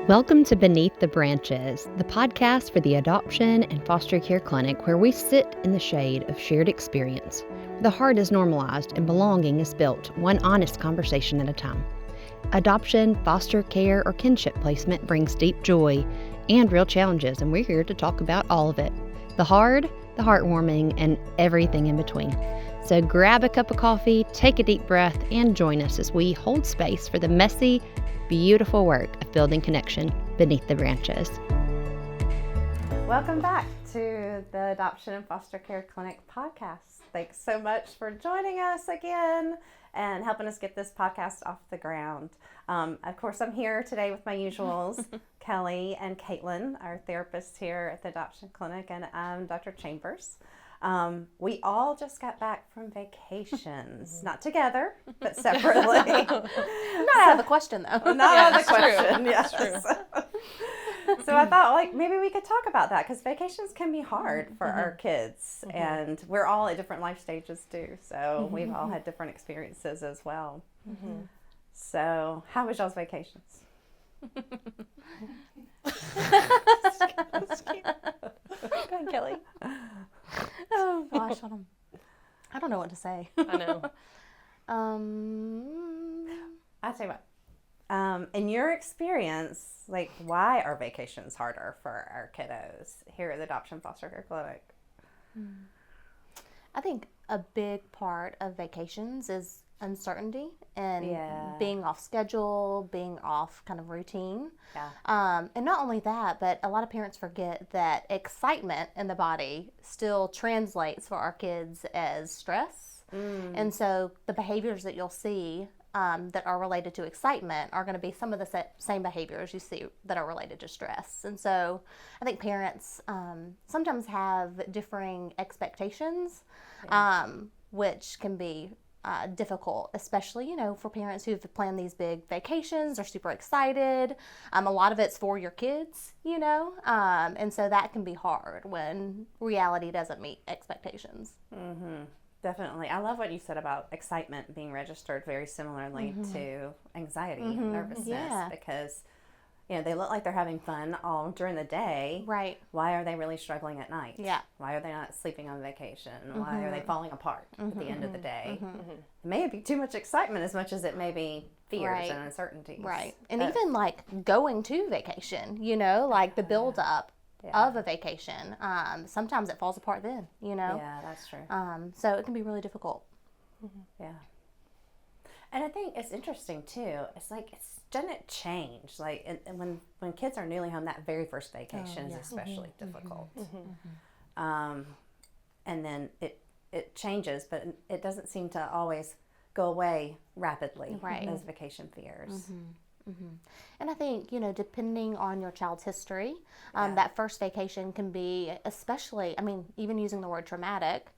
Welcome to Beneath the Branches, the podcast for the Adoption and Foster Care Clinic where we sit in the shade of shared experience. The heart is normalized and belonging is built one honest conversation at a time. Adoption, foster care, or kinship placement brings deep joy and real challenges, and we're here to talk about all of it. The hard, the heartwarming, and everything in between. So grab a cup of coffee, take a deep breath, and join us as we hold space for the messy, beautiful work of building connection beneath the branches. Welcome back to the Adoption and Foster Care Clinic podcast. Thanks so much for joining us again and helping us get this podcast off the ground. Of course, I'm here today with my usuals, Kelly and Caitlin, our therapists here at the Adoption Clinic, and I'm Dr. Chambers. We all just got back from vacations, not together, but separately. Not out of the question, though. Not out of the question, true. yes. So I thought, maybe we could talk about that, because vacations can be hard for our kids, and we're all at different life stages, too, so we've all had different experiences as well. So, how was y'all's vacations? Go ahead, Kelly. Oh gosh, I don't know what to say. I know. I'll tell you what. In your experience, why are vacations harder for our kiddos here at the Adoption Foster Care Clinic? I think a big part of vacations is uncertainty and being off schedule, being off kind of routine. Yeah. And not only that, but a lot of parents forget that excitement in the body still translates for our kids as stress. And so the behaviors that you'll see that are related to excitement are going to be some of the same behaviors you see that are related to stress. And so I think parents sometimes have differing expectations, which can be difficult, especially, for parents who've planned these big vacations, are super excited. A lot of it's for your kids, and so that can be hard when reality doesn't meet expectations. Definitely. I love what you said about excitement being registered very similarly to anxiety and nervousness, because they look like they're having fun all during the day. Right. Why are they really struggling at night? Yeah. Why are they not sleeping on vacation? Why are they falling apart at the end of the day? It may be too much excitement as much as it may be fears and uncertainties. Right. And even going to vacation, the build up of a vacation, sometimes it falls apart then, Yeah, that's true. So it can be really difficult. Yeah. And I think it's interesting too. Doesn't it change? And when kids are newly home, that very first vacation is especially difficult. And then it changes, but it doesn't seem to always go away rapidly. Right. Those vacation fears. And I think, depending on your child's history, that first vacation can be especially, even using the word traumatic,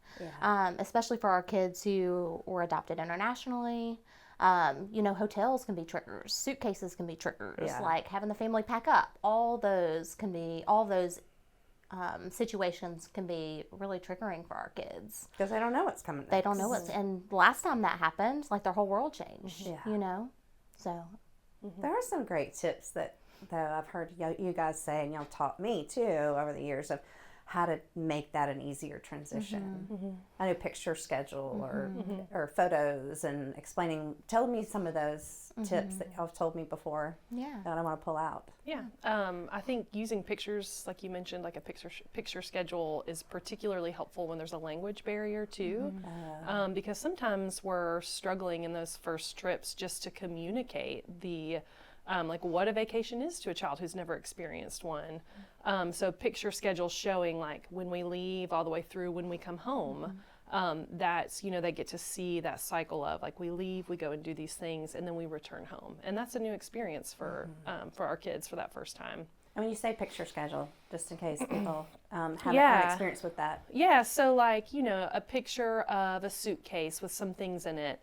especially for our kids who were adopted internationally. Hotels can be triggers, suitcases can be triggers, like having the family pack up. All those situations can be really triggering for our kids. Because they don't know what's coming next. They don't know what's, and last time that happened, their whole world changed, so. There are some great tips that I've heard you guys say, and y'all taught me too over the years, of how to make that an easier transition. I know picture schedule or photos, and telling me some of those tips that y'all have told me before that I want to pull out. Yeah. I think using pictures, like you mentioned, like a picture schedule is particularly helpful when there's a language barrier too, because sometimes we're struggling in those first trips just to communicate the what a vacation is to a child who's never experienced one. So picture schedule showing when we leave all the way through when we come home, that's, they get to see that cycle of we leave, we go and do these things, and then we return home. And that's a new experience for our kids for that first time. And when you say picture schedule, just in case people haven't had experience with that. Yeah, so a picture of a suitcase with some things in it.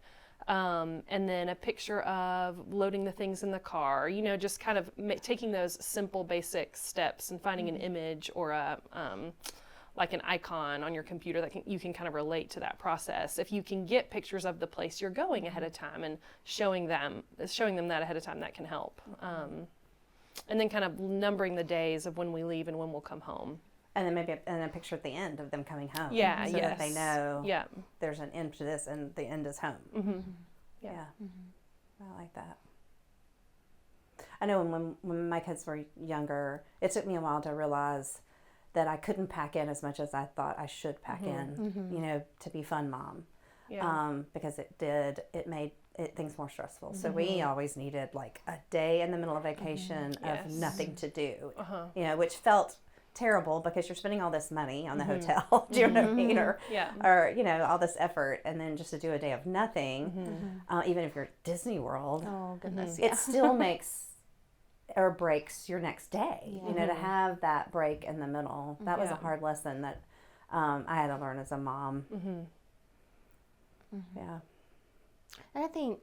And then a picture of loading the things in the car, just kind of taking those simple basic steps and finding an image or an icon on your computer that you can kind of relate to that process. If you can get pictures of the place you're going ahead of time and showing them that ahead of time, that can help. and then kind of numbering the days of when we leave and when we'll come home. And then maybe a picture at the end of them coming home. Yeah, so that they know there's an end to this and the end is home. Mm-hmm. Yeah. I like that. I know when my kids were younger, it took me a while to realize that I couldn't pack in as much as I thought I should pack in, you know, to be fun mom. Yeah. Because it made things more stressful. So we always needed like a day in the middle of vacation of nothing to do, you know, which felt terrible because you're spending all this money on the hotel, do you know what I mean? Or, you know, all this effort, and then just to do a day of nothing, even if you're at Disney World, it still makes or breaks your next day, you know, to have that break in the middle. That was a hard lesson that I had to learn as a mom. Yeah. And I think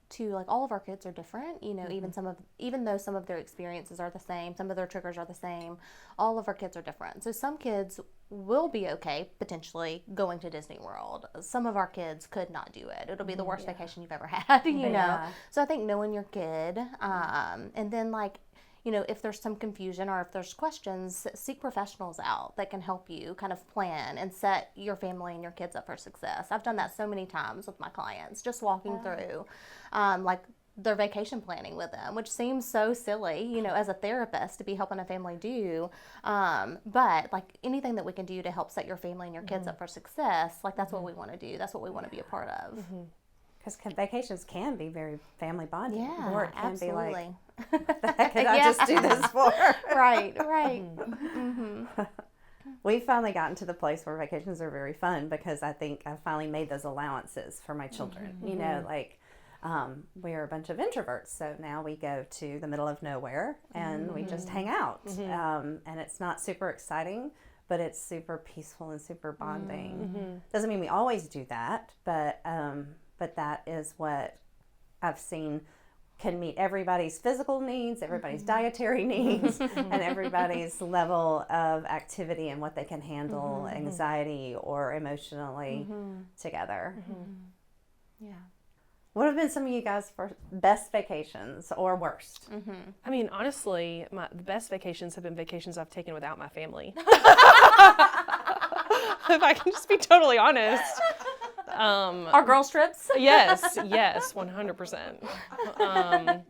too, like all of our kids are different, you know, even though some of their experiences are the same, some of their triggers are the same, all of our kids are different. So some kids will be okay potentially going to Disney World. Some of our kids could not do it. It'll be the worst vacation you've ever had, you know. So I think knowing your kid, and then like, you know, if there's some confusion or if there's questions, seek professionals out that can help you kind of plan and set your family and your kids up for success. I've done that so many times with my clients, just walking through like their vacation planning with them, which seems so silly, you know, as a therapist to be helping a family do. But like anything that we can do to help set your family and your kids up for success, like that's what we want to do. That's what we want to be a part of. Because vacations can be very family bonding. Yeah, or it can absolutely. be like, what the heck did I just do this for? Right. We've finally gotten to the place where vacations are very fun because I think I finally made those allowances for my children. You know, like we're a bunch of introverts, so now we go to the middle of nowhere and we just hang out. And it's not super exciting, but it's super peaceful and super bonding. Doesn't mean we always do that, but that is what I've seen can meet everybody's physical needs, everybody's dietary needs, and everybody's level of activity and what they can handle, anxiety or emotionally together. Yeah. What have been some of you guys' best vacations or worst? I mean, honestly, the best vacations have been vacations I've taken without my family. If I can just be totally honest. Our girls' trips? Yes, 100%.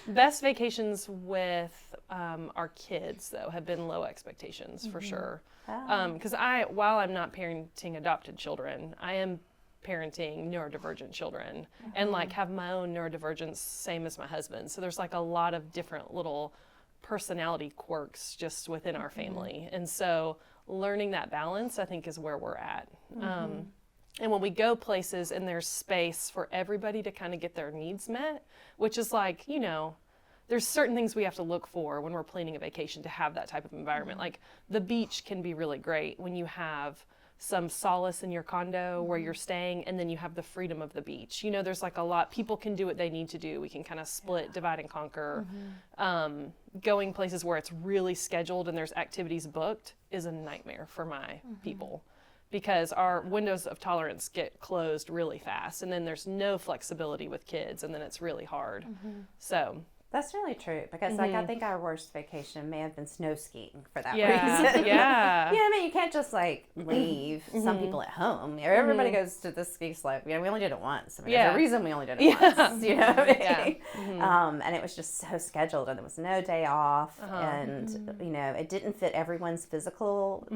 Best vacations with our kids, though, have been low expectations for sure. Because while I'm not parenting adopted children, I am parenting neurodivergent children and like have my own neurodivergence, same as my husband. So there's like a lot of different little personality quirks just within our family. And so learning that balance, I think, is where we're at. And when we go places and there's space for everybody to kind of get their needs met, which is like, you know, there's certain things we have to look for when we're planning a vacation to have that type of environment. Like the beach can be really great when you have some solace in your condo where you're staying, and then you have the freedom of the beach. You know, there's like a lot, people can do what they need to do. We can kind of split, divide and conquer. Going places where it's really scheduled and there's activities booked is a nightmare for my people, because our windows of tolerance get closed really fast, and then there's no flexibility with kids, and then it's really hard. So That's really true, because like I think our worst vacation may have been snow skiing for that Yeah, reason. yeah. You know what I mean? You can't just like leave some people at home. You know, everybody goes to the ski slope. You know, we only did it once. I mean, there's a reason we only did it once. You know what I mean? And it was just so scheduled, and there was no day off, and you know, it didn't fit everyone's physical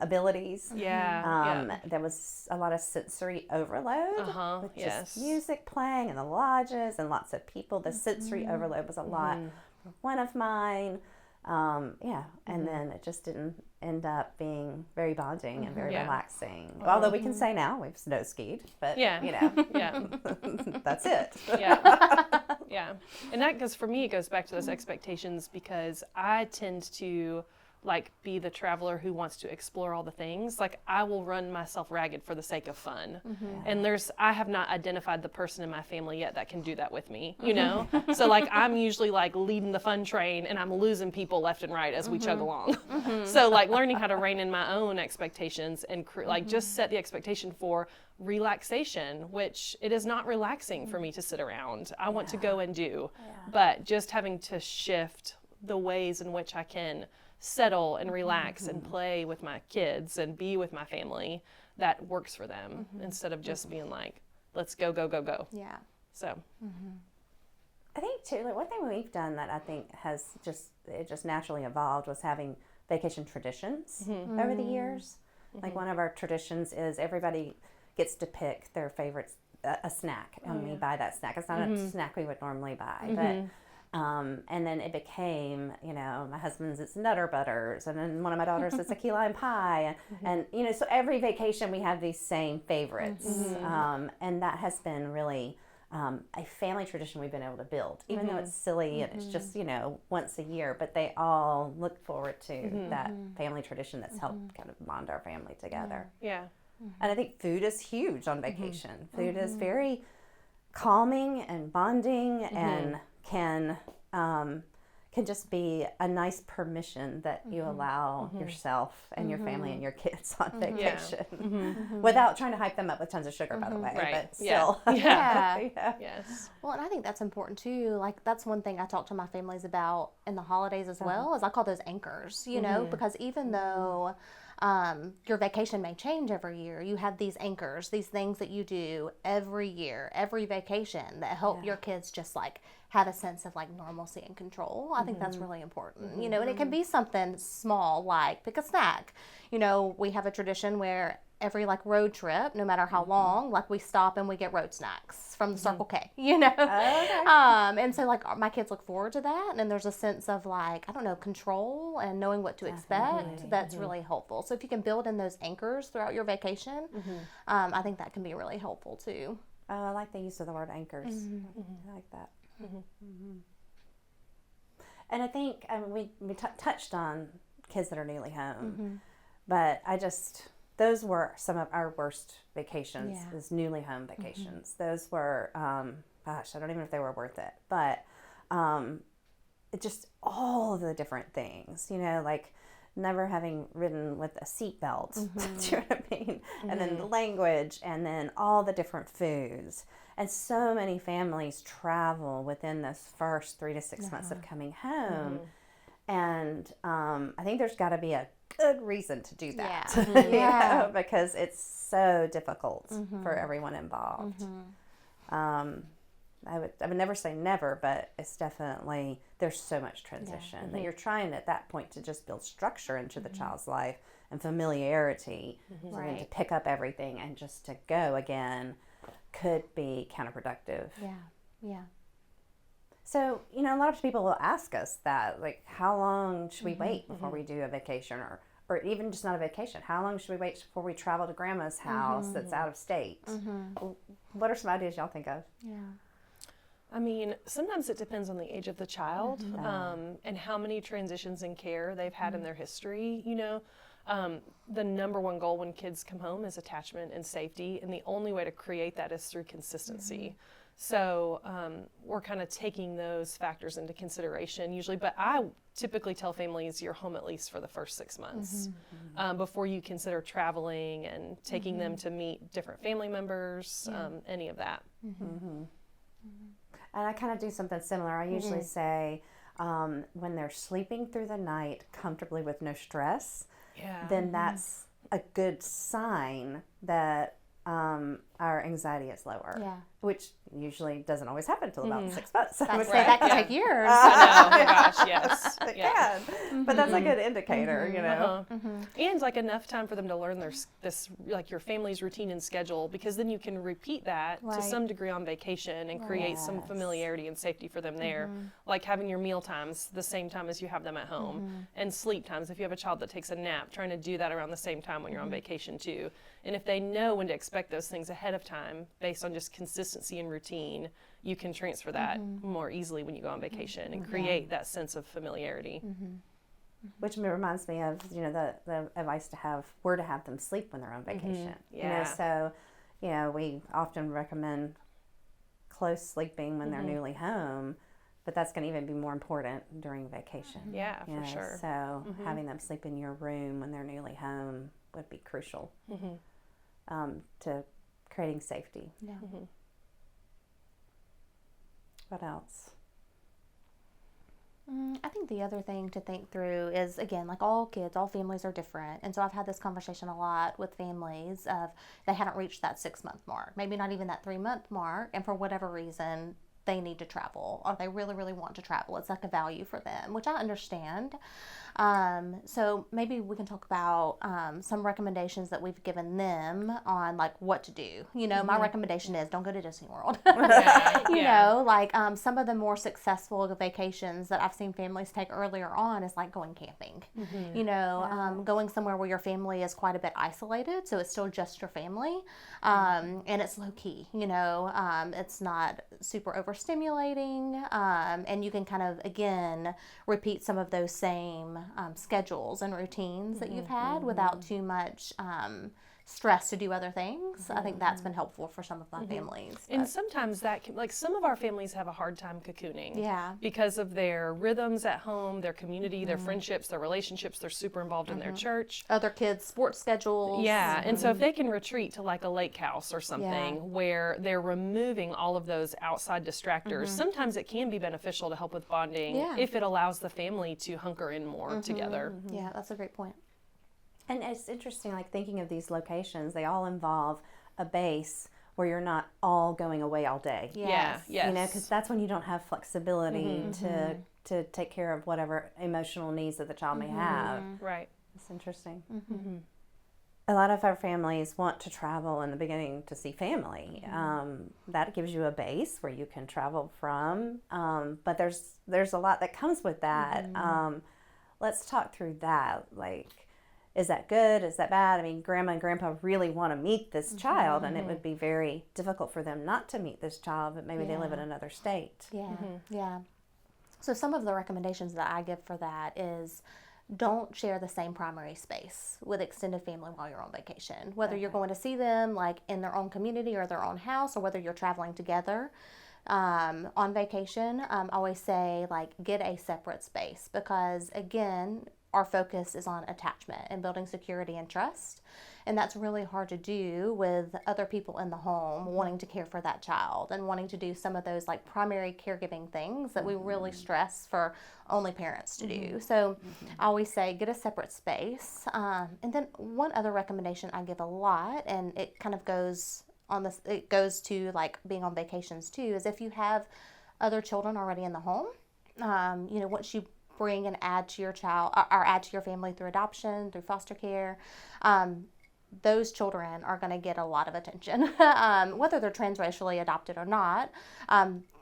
abilities. There was a lot of sensory overload with just music playing in the lodges and lots of people. The sensory overload was a lot for one of mine. And then it just didn't end up being very bonding and very relaxing. Although we can say now we've snow skied, but you know, that's it. And that goes, for me, it goes back to those expectations, because I tend to like be the traveler who wants to explore all the things. Like I will run myself ragged for the sake of fun. And I have not identified the person in my family yet that can do that with me, you know? So like I'm usually like leading the fun train, and I'm losing people left and right as we chug along. So like learning how to rein in my own expectations and like just set the expectation for relaxation, which it is not relaxing for me to sit around. I want to go and do, but just having to shift the ways in which I can settle and relax and play with my kids and be with my family that works for them instead of just being like, let's go, go, go, go. Yeah. So. I think too, like one thing we've done that I think has just naturally evolved was having vacation traditions over the years. Like one of our traditions is everybody gets to pick their favorite a snack, and we buy that snack. It's not a snack we would normally buy, but and then it became, my husband's it's Nutter Butters, and then one of my daughters it's a key lime pie, and so every vacation we have these same favorites, and that has been really a family tradition we've been able to build, even though it's silly and it's just, once a year, but they all look forward to that family tradition that's helped kind of bond our family together. Yeah. And I think food is huge on vacation. Food is very calming and bonding and can just be a nice permission that you allow yourself and your family and your kids on vacation without trying to hype them up with tons of sugar, by the way, but still. Yeah. Yes. Well, and I think that's important too. Like that's one thing I talk to my families about in the holidays as well, is I call those anchors, because even though your vacation may change every year, you have these anchors, these things that you do every year, every vacation that help your kids just like have a sense of like normalcy and control. I think that's really important, and it can be something small like pick a snack. We have a tradition where every like road trip, no matter how long, like we stop and we get road snacks from the Circle K, and so like my kids look forward to that, and there's a sense of like, I don't know, control and knowing what to expect. That's really helpful. So if you can build in those anchors throughout your vacation, I think that can be really helpful too. Oh, I like the use of the word anchors. I like that. And I think we touched on kids that are newly home, but those were some of our worst vacations, is newly home vacations. Those were, gosh, I don't even know if they were worth it, but it just all of the different things, like never having ridden with a seatbelt, do you know what I mean? And then the language, and then all the different foods. And so many families travel within those first 3 to 6 months of coming home. And I think there's got to be a good reason to do that, because it's so difficult for everyone involved. I would never say never, but it's definitely, there's so much transition that you're trying at that point to just build structure into the child's life and familiarity. So then to pick up everything and just to go again could be counterproductive. Yeah. So, a lot of people will ask us that, like, how long should we wait before we do a vacation, or even just not a vacation? How long should we wait before we travel to grandma's house that's out of state? What are some ideas y'all think of? Yeah. I mean, sometimes it depends on the age of the child and how many transitions in care they've had in their history. The number one goal when kids come home is attachment and safety, and the only way to create that is through consistency. So we're kind of taking those factors into consideration usually, but I typically tell families you're home at least for the first 6 months before you consider traveling and taking them to meet different family members, any of that. And I kind of do something similar. I usually say when they're sleeping through the night comfortably with no stress, then that's a good sign that our anxiety is lower, which usually doesn't always happen until about 6 months. I would say that could take years. I know, gosh, yes. It can, but that's a good indicator, And like enough time for them to learn this like your family's routine and schedule, because then you can repeat that to some degree on vacation and create some familiarity and safety for them there. Like having your meal times the same time as you have them at home, and sleep times. If you have a child that takes a nap, trying to do that around the same time when you're on vacation too. And if they know when to expect those things ahead of time based on just consistency and routine, you can transfer that more easily when you go on vacation and create that sense of familiarity. Which reminds me of, the advice to have them sleep when they're on vacation. So, we often recommend close sleeping when they're newly home, but that's going to even be more important during vacation. Yeah, for sure. So having them sleep in your room when they're newly home would be crucial to creating safety. What else? I think the other thing to think through is, again, like all kids, all families are different. And so I've had this conversation a lot with families of they haven't reached that 6-month mark, maybe not even that 3-month mark. And for whatever reason, they need to travel, or they really, really want to travel. It's like a value for them, which I understand. So maybe we can talk about some recommendations that we've given them on like what to do. You know, my recommendation is don't go to Disney World. You know, like some of the more successful vacations that I've seen families take earlier on is like going camping. You know, going somewhere where your family is quite a bit isolated, so it's still just your family, and it's low key. You know, it's not super overstimulating, and you can kind of again repeat some of those same schedules and routines that you've had without too much stress to do other things. I think that's been helpful for some of my families. And sometimes that can, like some of our families have a hard time cocooning. Yeah. Because of their rhythms at home, their community, their friendships, their relationships. They're super involved in their church. Other kids' sports schedules. Yeah. And so if they can retreat to like a lake house or something where they're removing all of those outside distractors, sometimes it can be beneficial to help with bonding if it allows the family to hunker in more together. Yeah, that's a great point. And it's interesting, like thinking of these locations, they all involve a base where you're not all going away all day. Yes. You know, because that's when you don't have flexibility to take care of whatever emotional needs that the child may have. Right. It's interesting. A lot of our families want to travel in the beginning to see family. That gives you a base where you can travel from, but there's a lot that comes with that. Let's talk through that. Like, is that good? Is that bad? I mean, grandma and grandpa really want to meet this child, and it would be very difficult for them not to meet this child, but maybe they live in another state. Yeah. So some of the recommendations that I give for that is don't share the same primary space with extended family while you're on vacation. Whether you're going to see them like in their own community or their own house, or whether you're traveling together on vacation, I always say like get a separate space, because again, our focus is on attachment and building security and trust. And that's really hard to do with other people in the home wanting to care for that child and wanting to do some of those like primary caregiving things that we really stress for only parents to do. So I always say get a separate space. And then one other recommendation I give a lot, and it kind of goes on this, it goes to like being on vacations too, is if you have other children already in the home, you know, once you bring and add to your child or add to your family through adoption, through foster care, those children are going to get a lot of attention, whether they're transracially adopted or not.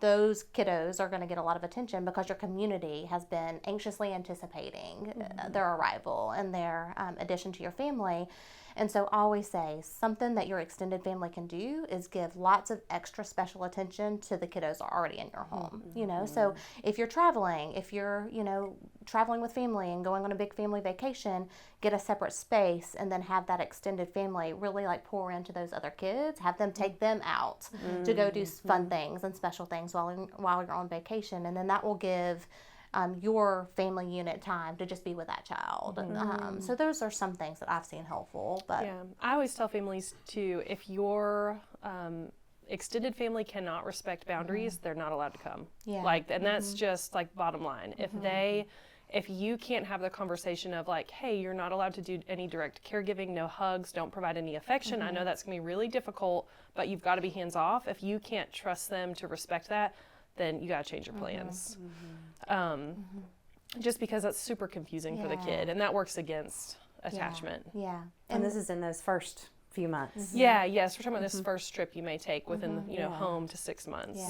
Those kiddos are going to get a lot of attention because your community has been anxiously anticipating their arrival and their addition to your family. And so I always say something that your extended family can do is give lots of extra special attention to the kiddos already in your home, you know. So if you're traveling, if you're, you know, traveling with family and going on a big family vacation, get a separate space and then have that extended family really like pour into those other kids, have them take them out to go do fun things and special things while you're on vacation. And then that will give your family unit time to just be with that child. So those are some things that I've seen helpful. But yeah, I always tell families too, if your extended family cannot respect boundaries, they're not allowed to come. Like, and that's just like bottom line. If you can't have the conversation of like, hey, you're not allowed to do any direct caregiving, no hugs, don't provide any affection. I know that's gonna be really difficult, but you've got to be hands off. If you can't trust them to respect that, then you got to change your plans. Just because that's super confusing for the kid, and that works against attachment. And this is in those first few months. Yes, we're talking about this first trip you may take within, you know, home to 6 months.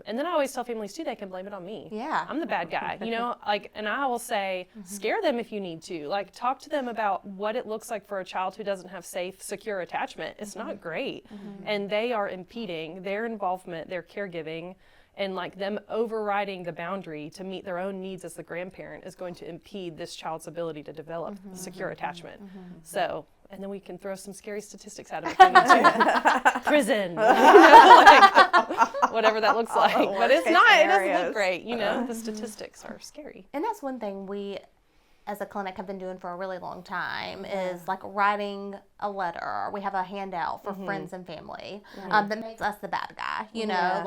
And then I always tell families too, they can blame it on me. I'm the bad guy, you know, like, and I will say, scare them if you need to, like talk to them about what it looks like for a child who doesn't have safe, secure attachment. It's not great. And they are impeding their involvement, their caregiving, and like them overriding the boundary to meet their own needs as the grandparent is going to impede this child's ability to develop secure attachment. So, and then we can throw some scary statistics at them if we need to. Prison, you know, like, whatever that looks like. But it's not, it doesn't look great, you know, the statistics are scary. And that's one thing we as a clinic have been doing for a really long time is like writing a letter, or we have a handout for friends and family that makes us the bad guy. You know,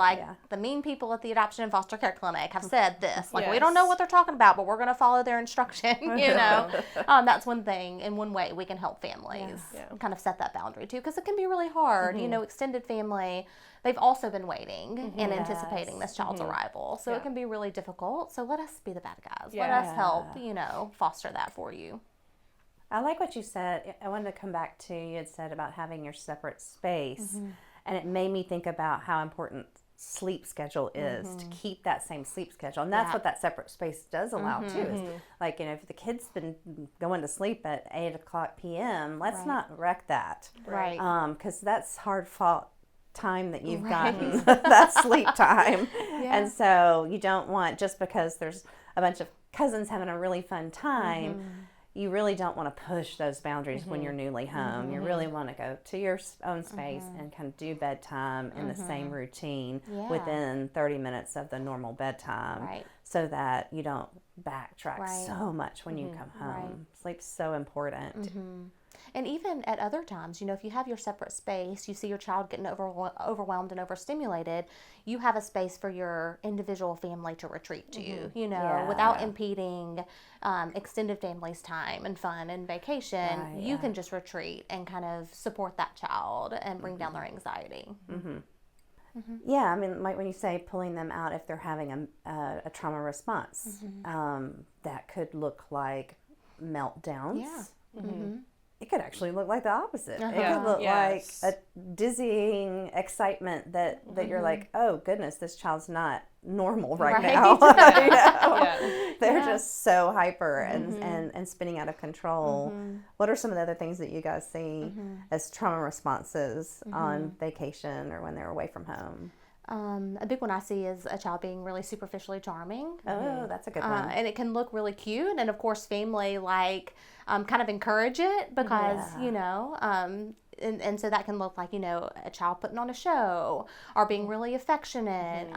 the mean people at the adoption and foster care clinic have said this. Like, we don't know what they're talking about, but we're going to follow their instruction. You know, that's one thing and one way we can help families kind of set that boundary too, because it can be really hard. You know, extended family, they've also been waiting and anticipating this child's arrival. So it can be really difficult. So let us be the bad guys. Let us help, you know, foster that for you. I like what you said. I wanted to come back to, you had said about having your separate space. And it made me think about how important sleep schedule is to keep that same sleep schedule. And that's what that separate space does allow too. Is like, you know, if the kid's been going to sleep at 8:00 p.m., let's not wreck that. Right. Because that's hard fought time that you've gotten, that sleep time. And so you don't want, just because there's a bunch of cousins having a really fun time, you really don't want to push those boundaries when you're newly home. You really want to go to your own space and kind of do bedtime in the same routine within 30 minutes of the normal bedtime, so that you don't backtrack so much when you come home. Sleep's so important. And even at other times, you know, if you have your separate space, you see your child getting overwhelmed and overstimulated, you have a space for your individual family to retreat to, you know, without impeding extended family's time and fun and vacation. You can just retreat and kind of support that child and bring down their anxiety. Yeah, I mean, like when you say pulling them out if they're having a trauma response, that could look like meltdowns. It could actually look like the opposite. It could look like a dizzying excitement that you're like, oh goodness, this child's not normal right now. You know? They're just so hyper and spinning out of control. What are some of the other things that you guys see as trauma responses on vacation or when they're away from home? A big one I see is a child being really superficially charming. Oh, that's a good one. And it can look really cute. And of course, family kind of encourage it because, you know, and so that can look like, you know, a child putting on a show or being really affectionate,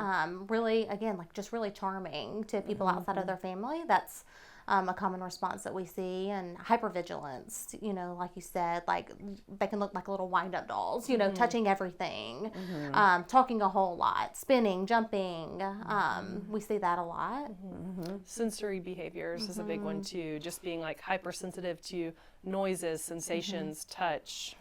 really, again, like just really charming to people outside of their family. That's a common response that we see. And hypervigilance, you know, like you said, like they can look like little wind-up dolls, you know, touching everything, talking a whole lot, spinning, jumping. We see that a lot. Sensory behaviors is a big one too, just being like hypersensitive to noises, sensations, touch.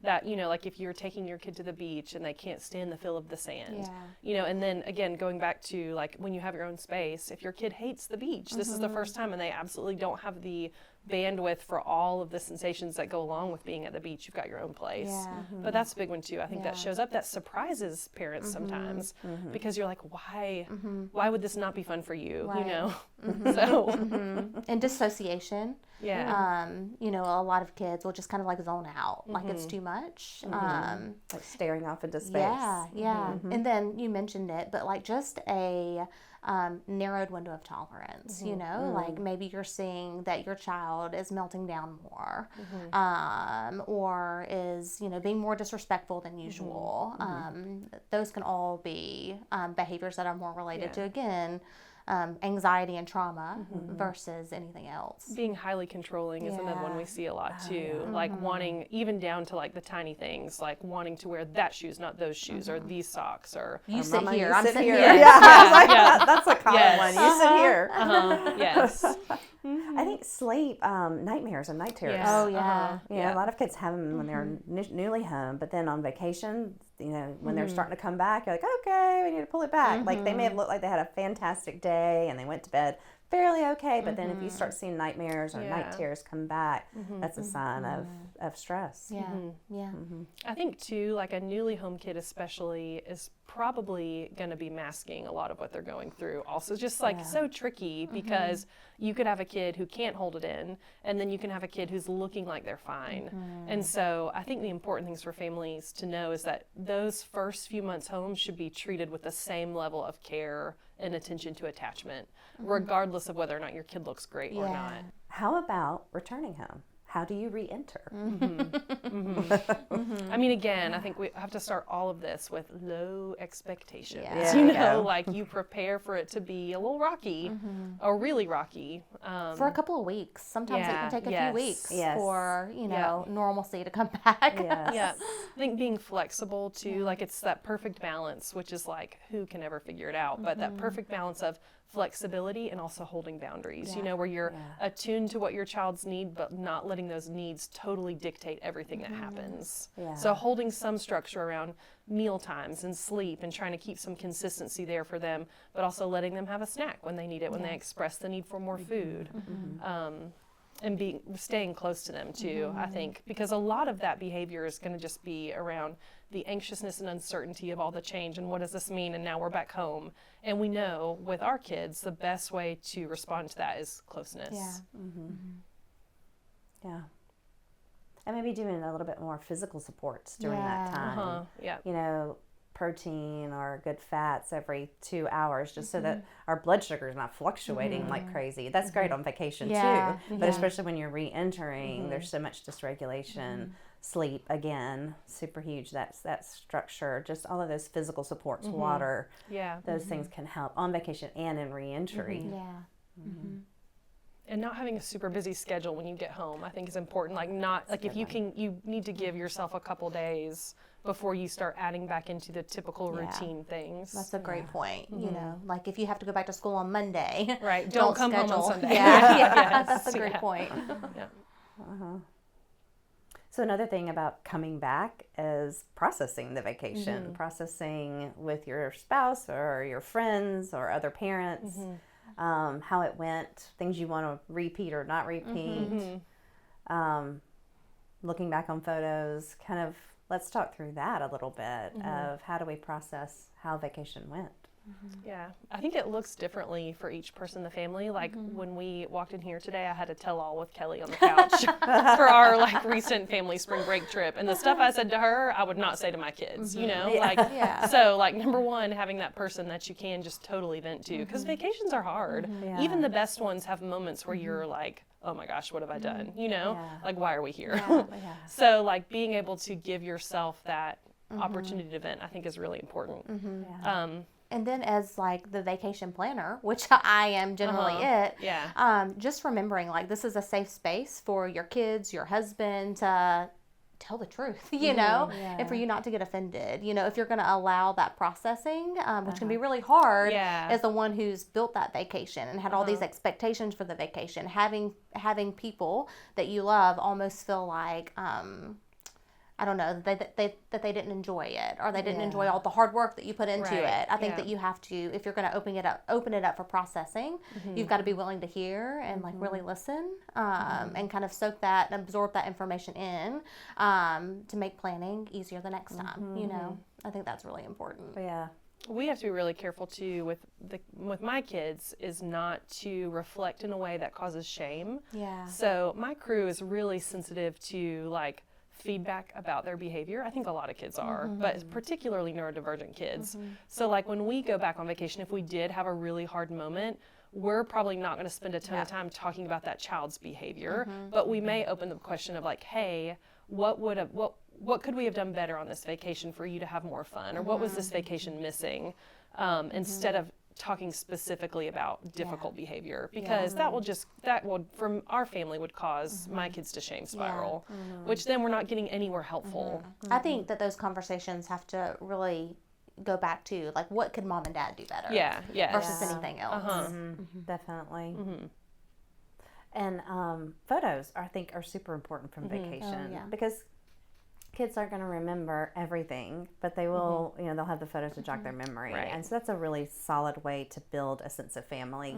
That, you know, like if you're taking your kid to the beach and they can't stand the feel of the sand, you know, and then again, going back to like when you have your own space, if your kid hates the beach, this is the first time and they absolutely don't have the bandwidth for all of the sensations that go along with being at the beach, you've got your own place. But that's a big one too. I think that shows up, that surprises parents sometimes because you're like, why would this not be fun for you? You know? So and dissociation. Mm-hmm. You know, a lot of kids will just kind of like zone out, like it's too much. Like staring off into space. And then you mentioned it, but like just a narrowed window of tolerance, you know, like maybe you're seeing that your child is melting down more, or is, you know, being more disrespectful than usual. Those can all be behaviors that are more related to, again, anxiety and trauma versus anything else. Being highly controlling is another one we see a lot too. Like wanting, even down to like the tiny things, like wanting to wear that shoes, not those shoes, or these socks, or you sit Mama, here, you I'm sit sitting here. here. That's a common one. You sit here. Yes. I think sleep, nightmares and night terrors. Oh yeah. You know, a lot of kids have them when they're newly home, but then on vacation, you know, when they're starting to come back, you're like, okay, we need to pull it back. Like they may have looked like they had a fantastic day and they went to bed fairly okay, but then if you start seeing nightmares or night terrors come back, that's a sign of stress. I think too, like a newly home kid especially is probably going to be masking a lot of what they're going through. Also just like so tricky because you could have a kid who can't hold it in, and then you can have a kid who's looking like they're fine. And so I think the important things for families to know is that those first few months home should be treated with the same level of care and attention to attachment, regardless of whether or not your kid looks great or not. How about returning home? how do you re-enter? I mean, again, I think we have to start all of this with low expectations. Yeah. You Yeah. know, like you prepare for it to be a little rocky or really rocky. For a couple of weeks. Sometimes it yeah, can take a yes, few weeks yes. for, Yeah. normalcy to come back. Yes. Yeah, I think being flexible too, like it's that perfect balance, which is like, who can ever figure it out? But that perfect balance of flexibility and also holding boundaries, where you're attuned to what your child's need, but not letting those needs totally dictate everything that happens. Yeah. So holding some structure around meal times and sleep and trying to keep some consistency there for them, but also letting them have a snack when they need it, when they express the need for more food. And staying close to them too, I think, because a lot of that behavior is going to just be around the anxiousness and uncertainty of all the change and what does this mean, and now we're back home. And we know with our kids the best way to respond to that is closeness. Yeah. Yeah. And maybe doing a little bit more physical supports during that time. Yeah. Protein or good fats every 2 hours, just so that our blood sugar is not fluctuating like crazy. That's great on vacation Yeah. too, but especially when you're re-entering, there's so much dysregulation. Sleep, again, super huge. That's that structure, just all of those physical supports, water, those things can help on vacation and in re-entry. Yeah. And not having a super busy schedule when you get home, I think is important. Like not like if you need to give yourself a couple days before you start adding back into the typical routine things. That's a great point. Like if you have to go back to school on Monday, Right. Don't come home on Sunday. Yeah. That's a great point. So another thing about coming back is processing the vacation, processing with your spouse or your friends or other parents, how it went, things you want to repeat or not repeat, looking back on photos, kind of let's talk through that a little bit of how do we process how vacation went. Yeah, I think it looks differently for each person in the family. Like when we walked in here today, I had a tell-all with Kelly on the couch for our like recent family spring break trip, and the stuff I said to her, I would not say to my kids. So like number one, having that person that you can just totally vent to, because vacations are hard. Even the best ones have moments where you're like, oh my gosh, what have I done? Like why are we here? So like being able to give yourself that opportunity to vent, I think is really important. And then as like the vacation planner, which I am generally just remembering like this is a safe space for your kids, your husband to tell the truth, and for you not to get offended, if you're going to allow that processing, which can be really hard as the one who's built that vacation and had all these expectations for the vacation, having people that you love almost feel like, I don't know, that they didn't enjoy it, or they didn't enjoy all the hard work that you put into it. I think that you have to, if you're going to open it up for processing, you've got to be willing to hear and like really listen, and kind of soak that and absorb that information in, to make planning easier the next time. I think that's really important. Yeah. We have to be really careful too with my kids is not to reflect in a way that causes shame. Yeah. So my crew is really sensitive to like feedback about their behavior. I think a lot of kids are, but particularly neurodivergent kids. So like when we go back on vacation, if we did have a really hard moment, we're probably not going to spend a ton of time talking about that child's behavior, but we may open the question of like, hey, what could we have done better on this vacation for you to have more fun? Or what was this vacation missing? Instead of talking specifically about difficult behavior, because that would from our family would cause my kids to shame spiral, which then we're not getting anywhere helpful. I think that those conversations have to really go back to like what could mom and dad do better versus anything else. Definitely. And photos I think are super important from vacation because kids aren't going to remember everything, but they will, they'll have the photos to jog their memory. Right. And so that's a really solid way to build a sense of family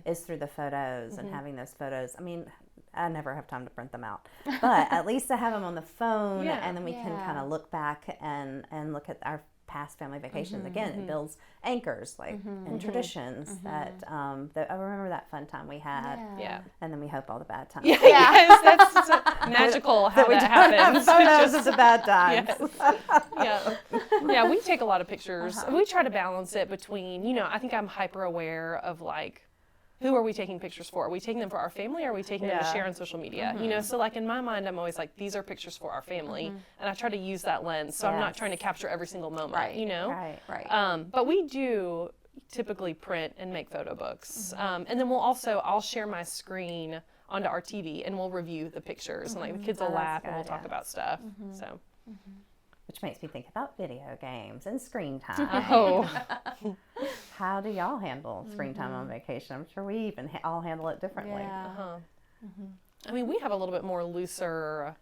is through the photos and having those photos. I mean, I never have time to print them out, but at least to have them on the phone and then we can kind of look back and look at our past family vacations. Again, it builds anchors and traditions that I remember that fun time we had. And then we hope all the bad times. Yes, that's so magical how that happens. Photos of the bad times. Yeah, we take a lot of pictures. We try to balance it between, I think I'm hyper aware of like who are we taking pictures for? Are we taking them for our family, or are we taking them to share on social media? You know, so like in my mind, I'm always like, these are pictures for our family, and I try to use that lens, so I'm not trying to capture every single moment, you know? Right. But we do typically print and make photo books, and then I'll share my screen onto our TV, and we'll review the pictures, and like the kids will laugh, and we'll talk about stuff, so. Which makes me think about video games and screen time. Oh. How do y'all handle screen time on vacation? I'm sure we even all handle it differently. Yeah. I mean, we have a little bit more looser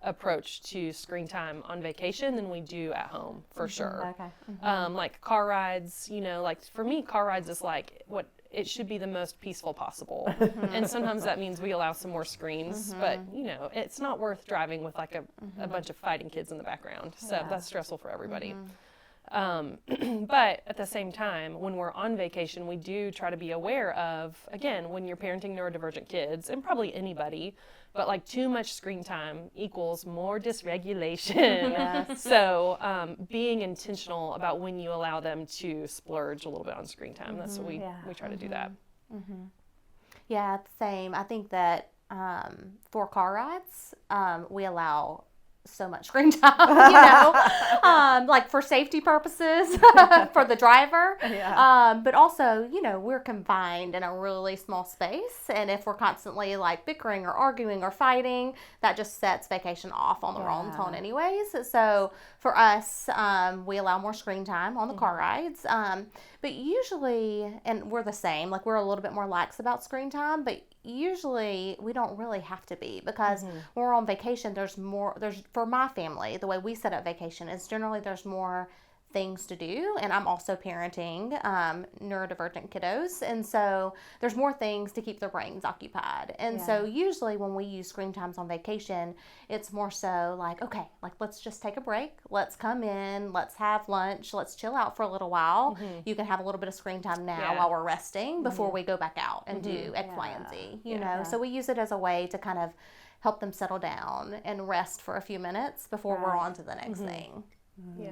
approach to screen time on vacation than we do at home, for sure. Okay. Like car rides, you know, like for me, car rides is like what it should be the most peaceful possible. And sometimes that means we allow some more screens, but you know, it's not worth driving with like a bunch of fighting kids in the background. So that's stressful for everybody. But at the same time, when we're on vacation, we do try to be aware of, again, when you're parenting neurodivergent kids, and probably anybody, but like too much screen time equals more dysregulation. So being intentional about when you allow them to splurge a little bit on screen time. That's what we try to do that. Yeah, same. I think that for car rides, we allow so much screen time, you know, like for safety purposes for the driver. But also, you know, we're confined in a really small space. And if we're constantly like bickering or arguing or fighting, that just sets vacation off on the wrong tone anyways. So for us, we allow more screen time on the car rides. But usually, and we're the same, like we're a little bit more lax about screen time, but usually we don't really have to be, because when we're on vacation, there's for my family, the way we set up vacation is generally there's more things to do, and I'm also parenting neurodivergent kiddos, and so there's more things to keep their brains occupied. And so usually when we use screen times on vacation, it's more so like, okay, like let's just take a break, let's come in, let's have lunch, let's chill out for a little while. You can have a little bit of screen time now while we're resting before we go back out and do X, Y, and Z, you know. So we use it as a way to kind of help them settle down and rest for a few minutes before we're on to the next thing. Yeah.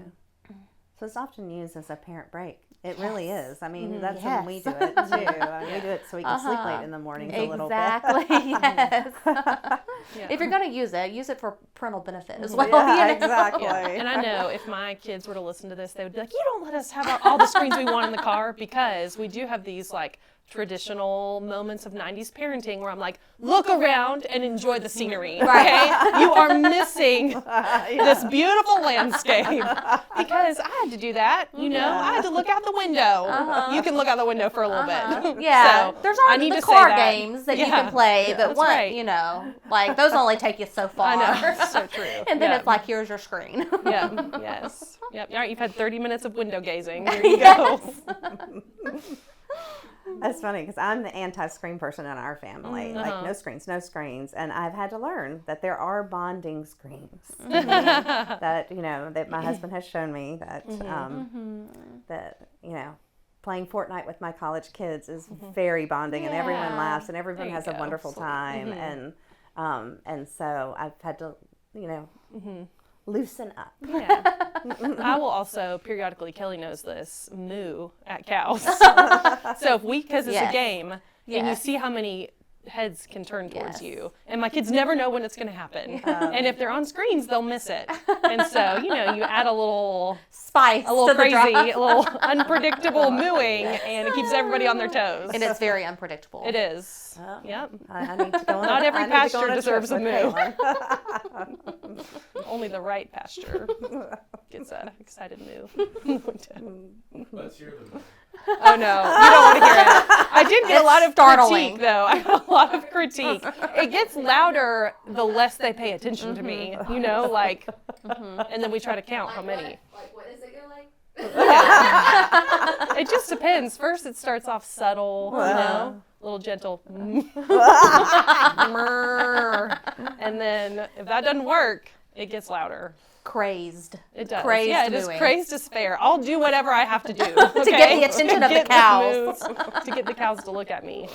So it's often used as a parent break. It really is. I mean, that's when we do it too. We do it so we can sleep late in the mornings a little bit. Exactly. Yes. If you're going to use it for parental benefit as well. Yeah, you know? exactly. And I know if my kids were to listen to this, they would be like, you don't let us have all the screens we want in the car, because we do have these like traditional moments of 90s parenting where I'm like, look around and enjoy the scenery, okay? You are missing this beautiful landscape, because I had to do that, you know? I had to look out the window. You can look out the window for a little bit. Yeah, So, there's I all need the to car say that. games that you can play, but that's one, right. you know, like those only take you so far. I know, so true. And then it's like, here's your screen. Yes. Yep. All right, you've had 30 minutes of window gazing. Here you go. That's funny, because I'm the anti-screen person in our family. Like, no screens. And I've had to learn that there are bonding screens that, you know, that my husband has shown me that, that, you know, playing Fortnite with my college kids is very bonding, and everyone laughs, and everyone has a wonderful time. And so I've had to, you know, loosen up. I will also periodically, Kelly knows this, moo at cows. So because it's a game, and you see how many heads can turn towards you, and my kids never know when it's going to happen. And if they're on screens, they'll miss it. And so, you know, you add a little Spice, a little to the crazy, drive. a little unpredictable mooing, and it keeps everybody on their toes. And it's very unpredictable. It is. Yep. I need to go on Not every I need to go on pasture a deserves a trip with moo. Only the right pasture gets a excited moo. Let's hear them. Oh no, you don't want to hear it. I did get a lot of startling. critique though. I got a lot of critique. It gets louder the less they pay attention to me, you know, like, and then we try to count how many. Like, what is it go like? It just depends. First it starts off subtle, you know, a little gentle. And then if that doesn't work, it gets louder. Crazed. It does. Crazed yeah, it is mooing. crazed as fair. I'll do whatever I have to do To get the attention of the cows. To get the cows to look at me.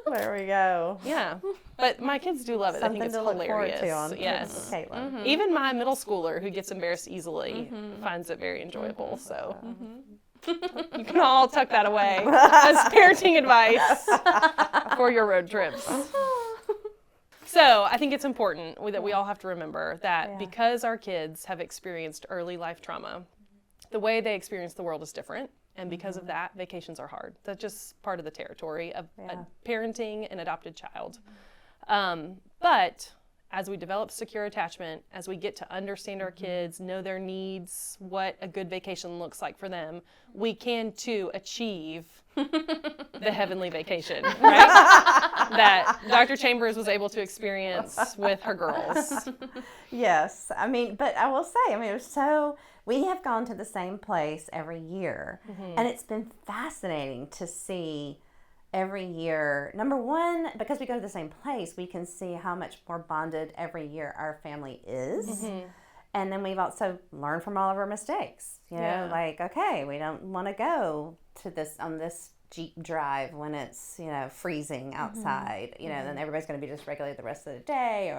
There we go. Yeah, but my kids do love it. Something I think it's to look forward hilarious. to on Yes. Caitlin. Even my middle schooler, who gets embarrassed easily, finds it very enjoyable. So You can all tuck that away as parenting advice for your road trips. So I think it's important that we all have to remember that because our kids have experienced early life trauma, the way they experience the world is different. And because of that, vacations are hard. That's just part of the territory of parenting an adopted child. But as we develop secure attachment, as we get to understand our kids, know their needs, what a good vacation looks like for them, we can too achieve the heavenly vacation, right? That Dr. Chambers was able to experience with her girls. Yes. I mean, but I will say, I mean, we have gone to the same place every year, and it's been fascinating to see every year. Number one, because we go to the same place, we can see how much more bonded every year our family is. And then we've also learned from all of our mistakes. You know, like, okay, we don't want to go to this Jeep drive when it's, freezing outside. Then everybody's going to be dysregulated the rest of the day.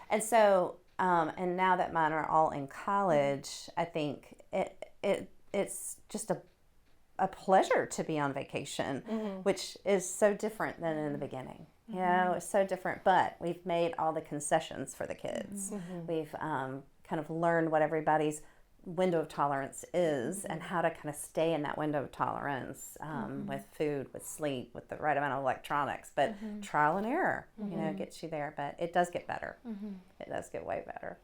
And so, and now that mine are all in college, I think it's just a pleasure to be on vacation, which is so different than in the beginning. It's so different, but we've made all the concessions for the kids. We've kind of learned what everybody's window of tolerance is and how to kind of stay in that window of tolerance with food, with sleep, with the right amount of electronics. But trial and error, gets you there. But it does get better. It does get way better.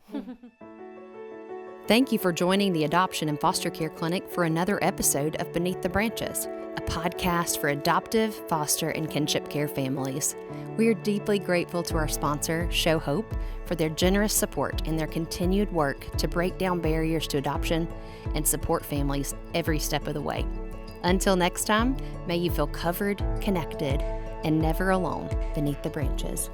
Thank you for joining the Adoption and Foster Care Clinic for another episode of Beneath the Branches, a podcast for adoptive, foster, and kinship care families. We are deeply grateful to our sponsor, Show Hope, for their generous support and their continued work to break down barriers to adoption and support families every step of the way. Until next time, may you feel covered, connected, and never alone beneath the branches.